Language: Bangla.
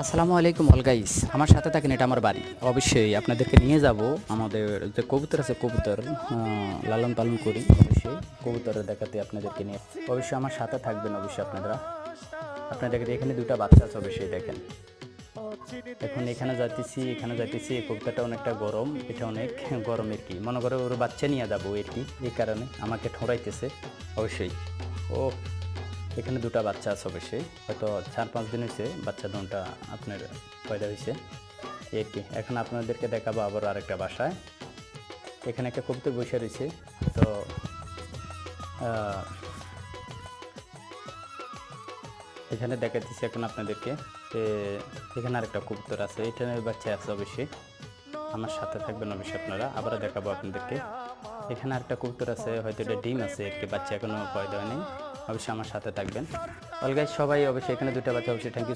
আসসালামু আলাইকুম অল গাইস, আমার সাথে থাকেন, এটা আমার বাড়ি। অবশ্যই আপনাদেরকে নিয়ে যাব আমাদের যে কবুতর আছে, কবুতর লালন পালন করি। অবশ্যই কবুতর দেখাতে আপনাদেরকে নিয়ে অবশ্যই আমার সাথে থাকবেন। অবশ্যই আপনাদেরকে এখানে দুটা বাচ্চা আছে, অবশ্যই দেখেন। এখন এখানে যাইতেছি এই কবুতরটা অনেকটা গরম, এটা অনেক গরম আর কি। মনে করো ওর বাচ্চা নিয়ে যাবো আর কি, এই কারণে আমাকে ঠোঁড়াইতেছে। অবশ্যই ও এখানে দুটা বাচ্চা আছে, অবশ্যই হয়তো 4-5 দিন হয়েছে বাচ্চা দুটা আপনার পয়দা হয়েছে এই কি। এখন আপনাদেরকে দেখাবো আবার আরেকটা বাসায়। এখানে একটা কবুতর বসে রয়েছে। তো এখানে দেখাতেছি এখন আপনাদেরকে যে এখানে আরেকটা কবুতর আছে, এটার বাচ্চা আছে। অবশ্যই আমার সাথে থাকবেন, অবশ্যই আপনারা আবারও দেখাবো আপনাদেরকে। এখানে আরেকটা কবুতর আছে, হয়তো এটা ডিম আছে আর কি, বাচ্চা এখনো পয়দা হয়নি। অবশ্যই আমার সাথে থাকবেন অলগাইজ সবাই। অবশ্যই এখানে দুটা বাচ্চা, অবশ্যই থ্যাংক ইউ।